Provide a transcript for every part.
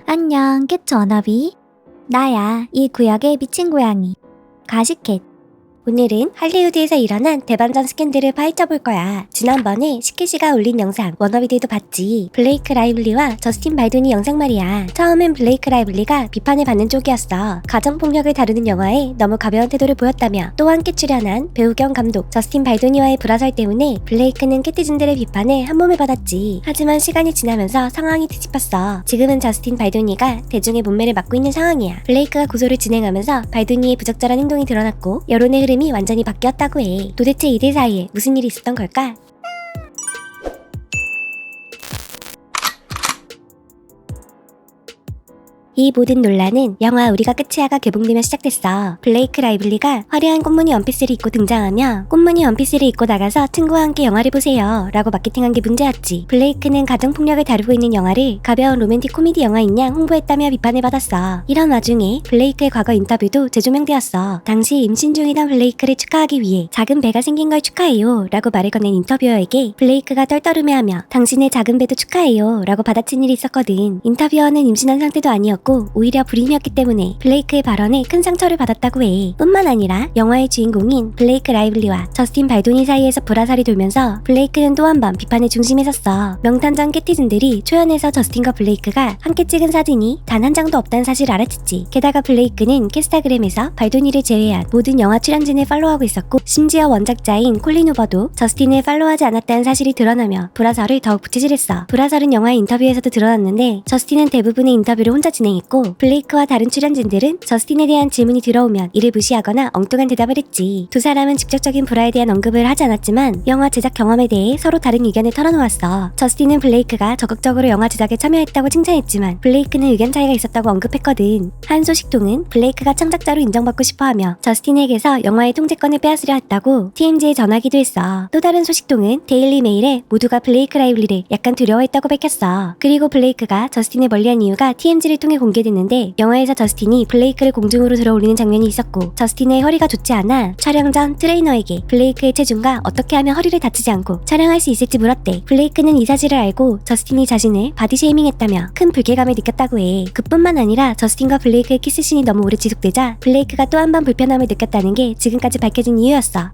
안녕, 캣츠 워너비. 나야, 이 구역의 미친 고양이. 가시캣. 오늘은 할리우드에서 일어난 대반전 스캔들을 파헤쳐볼 거야. 지난번에 시켓이가 올린 영상 워너비들도 봤지. 블레이크 라이블리와 저스틴 발돈이 영상 말이야. 처음엔 블레이크 라이블리가 비판을 받는 쪽이었어. 가정폭력을 다루는 영화에 너무 가벼운 태도를 보였다며 또 함께 출연한 배우 겸 감독 저스틴 발도니와의 불화설 때문에 블레이크는 캐티즌들의 비판에 한몸을 받았지. 하지만 시간이 지나면서 상황이 뒤집혔어. 지금은 저스틴 발도니가 대중의 문매를 맡고 있는 상황이야. 블레이크가 고소를 진행하면서 발도니의 부적절한 행동이 드러났고 여론의 흐름이 완전히 바뀌었다고 해. 도대체 이들 사이에 무슨 일이 있었던 걸까? 이 모든 논란은 영화 우리가 끝이야가 개봉되며 시작됐어. 블레이크 라이블리가 화려한 꽃무늬 원피스를 입고 등장하며 꽃무늬 원피스를 입고 나가서 친구와 함께 영화를 보세요 라고 마케팅한 게 문제였지. 블레이크는 가정폭력을 다루고 있는 영화를 가벼운 로맨틱 코미디 영화인 양 홍보했다며 비판을 받았어. 이런 와중에 블레이크의 과거 인터뷰도 재조명되었어. 당시 임신 중이던 블레이크를 축하하기 위해 작은 배가 생긴 걸 축하해요 라고 말을 건넨 인터뷰어에게 블레이크가 떨떠름해하며 당신의 작은 배도 축하해요 라고 받아친 일이 있었거든. 인터뷰어는 임신한 상태도 아니었고 오히려 불임이었기 때문에 블레이크의 발언에 큰 상처를 받았다고 해. 뿐만 아니라 영화의 주인공인 블레이크 라이블리와 저스틴 발도니 사이에서 불화설이 돌면서 블레이크는 또 한 번 비판의 중심에 섰어. 명탄전 캐티즌들이 초연해서 저스틴과 블레이크가 함께 찍은 사진이 단 한 장도 없다는 사실을 알아챘지. 게다가 블레이크는 캐스타그램에서 발도니를 제외한 모든 영화 출연진을 팔로우하고 있었고 심지어 원작자인 콜린 후버도 저스틴을 팔로우하지 않았다는 사실이 드러나며 불화설을 더욱 부채질했어. 불화설은 영화의 인터뷰에서도 드러났는데 저스틴은 대부분의 인터뷰를 혼자 진행했고 블레이크와 다른 출연진들은 저스틴에 대한 질문이 들어오면 이를 무시하거나 엉뚱한 대답을 했지. 두 사람은 직접적인 불화에 대한 언급을 하지 않았지만 영화 제작 경험에 대해 서로 다른 의견을 털어놓았어. 저스틴은 블레이크가 적극적으로 영화 제작에 참여했다고 칭찬했지만 블레이크는 의견 차이가 있었다고 언급했거든. 한 소식통은 블레이크가 창작자로 인정받고 싶어하며 저스틴에게서 영화의 통제권을 빼앗으려 했다고 TMZ에 전하기도 했어. 또 다른 소식통은 데일리 메일에 모두가 블레이크 라이블리를 약간 두려워했다고 밝혔어. 그리고 블레이크가 저스틴을 멀리한 이유가 TMZ를 통해 공개됐는데 영화에서 저스틴이 블레이크를 공중으로 들어올리는 장면이 있었고 저스틴의 허리가 좋지 않아 촬영 전 트레이너에게 블레이크의 체중과 어떻게 하면 허리를 다치지 않고 촬영할 수 있을지 물었대. 블레이크는 이 사실을 알고 저스틴이 자신을 바디쉐이밍했다며 큰 불쾌감을 느꼈다고 해. 그뿐만 아니라 저스틴과 블레이크의 키스신이 너무 오래 지속되자 블레이크가 또 한 번 불편함을 느꼈다는 게 지금까지 밝혀진 이유였어.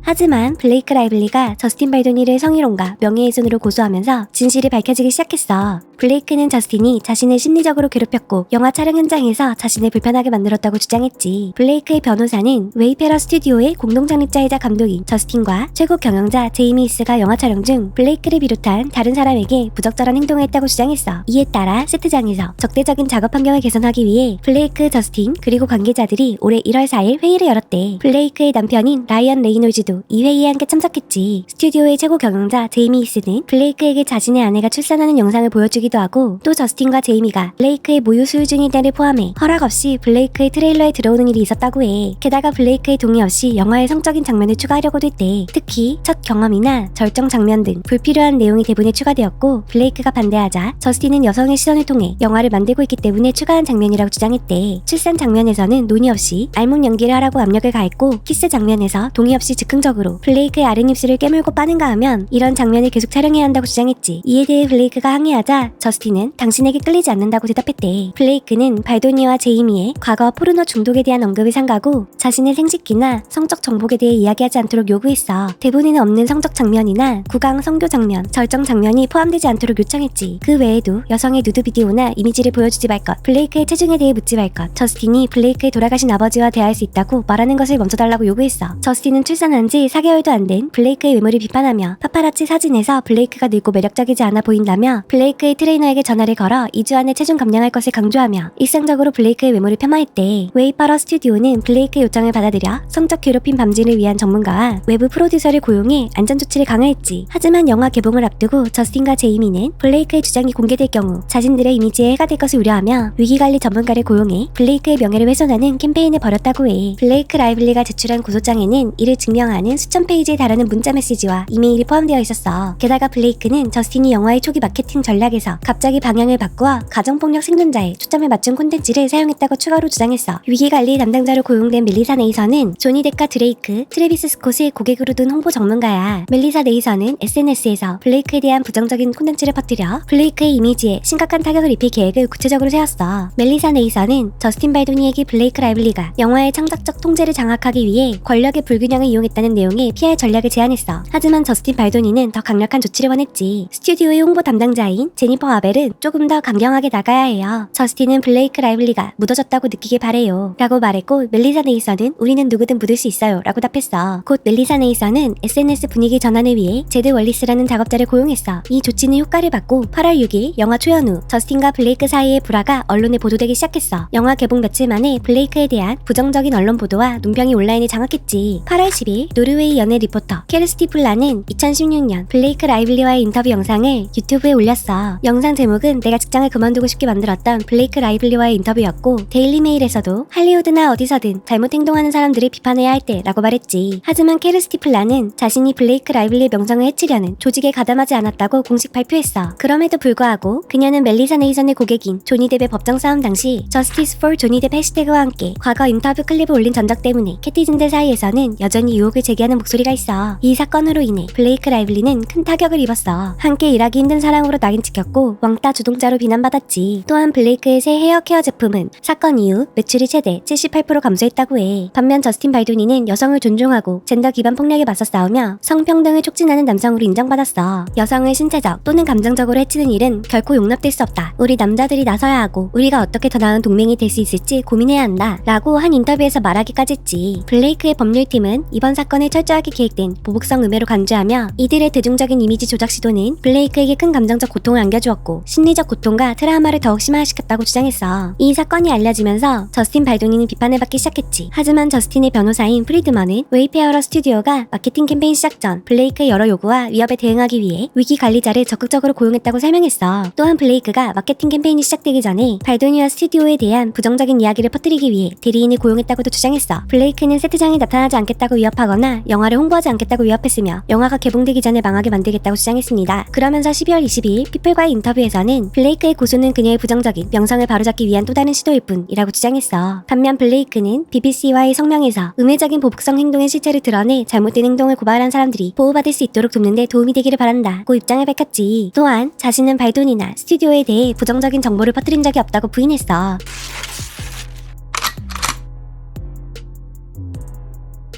하지만 블레이크 라이블리가 저스틴 발도니를 성희롱과 명예훼손으로 고소하면서 진실이 밝혀지기 시작했어. 블레이크는 저스틴이 자신을 심리적으로 괴롭혔고 영화 촬영 현장에서 자신을 불편하게 만들었다고 주장했지. 블레이크의 변호사는 웨이페러 스튜디오의 공동 창립자이자 감독인 저스틴과 최고 경영자 제이미 히스가 영화 촬영 중 블레이크를 비롯한 다른 사람에게 부적절한 행동을 했다고 주장했어. 이에 따라 세트장에서 적대적인 작업 환경을 개선하기 위해 블레이크, 저스틴 그리고 관계자들이 올해 1월 4일 회의를 열었대. 블레이크의 남편인 라이언 레이놀즈도 이 회의에 함께 참석했지. 스튜디오의 최고 경영자 제이미 히스는 블레이크에게 자신의 아내가 출산하는 영상을 보여주기도 하고 또 저스틴과 제이미가 블레이크의 모유 수유 중인 때를 포함해 허락 없이 블레이크의 트레일러에 들어오는 일이 있었다고 해. 게다가 블레이크의 동의 없이 영화에 성적인 장면을 추가하려고도 했대. 특히 첫 경험이나 절정 장면 등 불필요한 내용이 대본에 추가되었고 블레이크가 반대하자 저스틴은 여성의 시선을 통해 영화를 만들고 있기 때문에 추가한 장면이라고 주장했대. 출산 장면에서는 논의 없이 알몸 연기를 하라고 압력을 가했고 키스 장면에서 동의 없이 즉흥적으로 블레이크의 아랫입술을 깨물고 빠는가 하면 이런 장면을 계속 촬영해야 한다고 주장했지. 이에 대해 블레이크가 항의하자 저스틴은 당신에게 끌리지 않는다고 대답했대. 블레이크는 발도니와 제이미의 과거 포르노 중독에 대한 언급을 삼가고 자신의 생식기나 성적 정복에 대해 이야기하지 않도록 요구했어. 대본에는 없는 성적 장면이나 구강 성교 장면, 절정 장면이 포함되지 않도록 요청했지. 그 외에도 여성의 누드 비디오나 이미지를 보여주지 말 것, 블레이크의 체중에 대해 묻지 말 것, 저스틴이 블레이크의 돌아가신 아버지와 대화할 수 있다고 말하는 것을 멈춰달라고 요구했어. 저스틴은 출산한 지 4개월도 안 된 블레이크의 외모를 비판하며 파파라치 사진에서 블레이크가 늙고 매력적이지 않아 보인다며 블레이크의 트레이너에게 전화를 걸어 2주 안에 체중 감량할 것을 강조하며 일상적으로 블레이크의 외모를 폄하했대. 웨이퍼러 스튜디오는 블레이크의 요청을 받아들여 성적 괴롭힘 방지를 위한 전문가와 외부 프로듀서를 고용해 안전조치를 강화했지. 하지만 영화 개봉을 앞두고 저스틴과 제이미는 블레이크의 주장이 공개될 경우 자신들의 이미지에 해가 될 것을 우려하며 위기관리 전문가를 고용해 블레이크의 명예를 훼손하는 캠페인을 벌였다고 해. 블레이크 라이블리가 제출한 고소장에는 이를 증명하는 많은 수천 페이지에 달하는 문자 메시지와 이메일이 포함되어 있었어. 게다가 블레이크는 저스틴이 영화의 초기 마케팅 전략에서 갑자기 방향을 바꾸어 가정폭력 생존자에 초점을 맞춘 콘텐츠를 사용했다고 추가로 주장했어. 위기관리 담당자로 고용된 멜리사 네이선은 조니 뎁과 드레이크, 트래비스 스콧을 고객으로 둔 홍보 전문가야. 멜리사 네이선은 SNS에서 블레이크에 대한 부정적인 콘텐츠를 퍼뜨려 블레이크의 이미지에 심각한 타격을 입힐 계획을 구체적으로 세웠어. 멜리사 네이선은 저스틴 발도니에게 블레이크 라이블리가 영화의 창작적 통제를 장악하기 위해 권력의 불균형을 이용했다는 내용의 PR 전략을 제안했어. 하지만 저스틴 발도니는 더 강력한 조치를 원했지. 스튜디오의 홍보 담당자인 제니퍼 아벨은 조금 더 강경하게 나가야 해요. 저스틴은 블레이크 라이블리가 묻어졌다고 느끼길 바래요 라고 말했고, 멜리사 네이선은 우리는 누구든 묻을 수 있어요 라고 답했어. 곧 멜리사 네이선은 SNS 분위기 전환을 위해 제드 월리스라는 작업자를 고용했어. 이 조치는 효과를 받고 8월 6일 영화 초연 후 저스틴과 블레이크 사이의 불화가 언론에 보도되기 시작했어. 영화 개봉 며칠 만에 블레이크에 대한 부정적인 언론 보도와 논평이 온라인을 장악했지. 8월 10일 노르웨이 연예 리포터 케르스티 플라는 2016년 블레이크 라이블리와의 인터뷰 영상을 유튜브에 올렸어. 영상 제목은 내가 직장을 그만두고 싶게 만들었던 블레이크 라이블리와의 인터뷰였고, 데일리 메일에서도 할리우드나 어디서든 잘못 행동하는 사람들을 비판해야 할 때라고 말했지. 하지만 케르스티 플라는 자신이 블레이크 라이블리의 명성을 해치려는 조직에 가담하지 않았다고 공식 발표했어. 그럼에도 불구하고 그녀는 멜리사 네이선의 고객인 조니 뎁의 법정 싸움 당시 Justice for 조니 뎁 해시태그와 함께 과거 인터뷰 클립을 올린 전적 때문에 캐티즌들 사이에서는 여전히 유혹을 제기하는 목소리가 있어. 이 사건으로 인해 블레이크 라이블리는 큰 타격을 입었어. 함께 일하기 힘든 사람으로 낙인 찍혔고 왕따 주동자로 비난받았지. 또한 블레이크의 새 헤어 케어 제품은 사건 이후 매출이 최대 78% 감소했다고 해. 반면 저스틴 발도니는 여성을 존중하고 젠더 기반 폭력에 맞서 싸우며 성평등을 촉진하는 남성으로 인정받았어. 여성을 신체적 또는 감정적으로 해치는 일은 결코 용납될 수 없다. 우리 남자들이 나서야 하고 우리가 어떻게 더 나은 동맹이 될 수 있을지 고민해야 한다 라고 한 인터뷰에서 말하기까지 했지. 블레이크의 법률팀은 이번 사건을 철저하게 계획된 보복성 음해로 간주하며 이들의 대중적인 이미지 조작 시도는 블레이크에게 큰 감정적 고통을 안겨주었고 심리적 고통과 트라우마를 더욱 심화시켰다고 주장했어. 이 사건이 알려지면서 저스틴 발도니는 비판을 받기 시작했지. 하지만 저스틴의 변호사인 프리드먼은 웨이페어러 스튜디오가 마케팅 캠페인 시작 전 블레이크의 여러 요구와 위협에 대응하기 위해 위기 관리자를 적극적으로 고용했다고 설명했어. 또한 블레이크가 마케팅 캠페인이 시작되기 전에 발도니와 스튜디오에 대한 부정적인 이야기를 퍼뜨리기 위해 대리인을 고용했다고도 주장했어. 블레이크는 세트장에 나타나지 않겠다고 위협하거나 영화를 홍보하지 않겠다고 위협했으며 영화가 개봉되기 전에 망하게 만들겠다고 주장했습니다. 그러면서 12월 22일 피플과의 인터뷰에서는 블레이크의 고소는 그녀의 부정적인 명성을 바로잡기 위한 또 다른 시도일 뿐이라고 주장했어. 반면 블레이크는 BBC와의 성명에서 음해적인 보복성 행동의 실체를 드러내 잘못된 행동을 고발한 사람들이 보호받을 수 있도록 돕는 데 도움이 되기를 바란다고 입장을 밝혔지. 또한 자신은 발도니나 스튜디오에 대해 부정적인 정보를 퍼뜨린 적이 없다고 부인했어.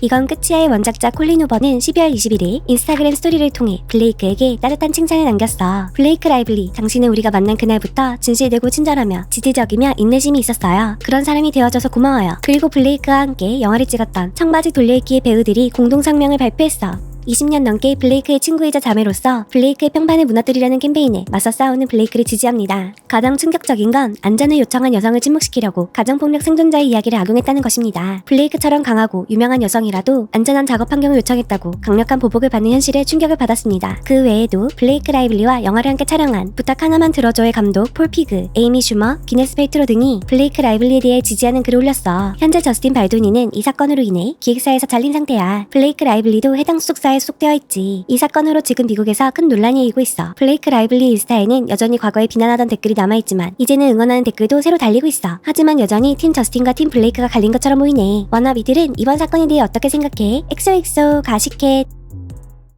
이건 끝이야의 원작자 콜린 후버는 12월 21일 인스타그램 스토리를 통해 블레이크에게 따뜻한 칭찬을 남겼어. 블레이크 라이블리, 당신은 우리가 만난 그날부터 진실되고 친절하며 지지적이며 인내심이 있었어요. 그런 사람이 되어줘서 고마워요. 그리고 블레이크와 함께 영화를 찍었던 청바지 돌려입기의 배우들이 공동 성명을 발표했어. 20년 넘게 블레이크의 친구이자 자매로서 블레이크의 평판을 무너뜨리려는 캠페인에 맞서 싸우는 블레이크를 지지합니다. 가장 충격적인 건 안전을 요청한 여성을 침묵시키려고 가정폭력 생존자의 이야기를 악용했다는 것입니다. 블레이크처럼 강하고 유명한 여성이라도 안전한 작업 환경을 요청했다고 강력한 보복을 받는 현실에 충격을 받았습니다. 그 외에도 블레이크 라이블리와 영화를 함께 촬영한 부탁 하나만 들어줘의 감독 폴 피그, 에이미 슈머, 기네스 펠트로 등이 블레이크 라이블리에 대해 지지하는 글을 올렸어. 현재 저스틴 발도니는 이 사건으로 인해 기획사에서 잘린 상태야. 블레이크 라이블리도 해당 소속사에 속되어 있지. 이 사건으로 지금 미국에서 큰 논란이 일고 있어. 블레이크 라이블리 인스타에는 여전히 과거에 비난하던 댓글이 남아있지만 이제는 응원하는 댓글도 새로 달리고 있어. 하지만 여전히 팀 저스틴과 팀 블레이크가 갈린 것처럼 보이네. 워너비들은 이번 사건에 대해 어떻게 생각해? 엑소엑소 가시켓.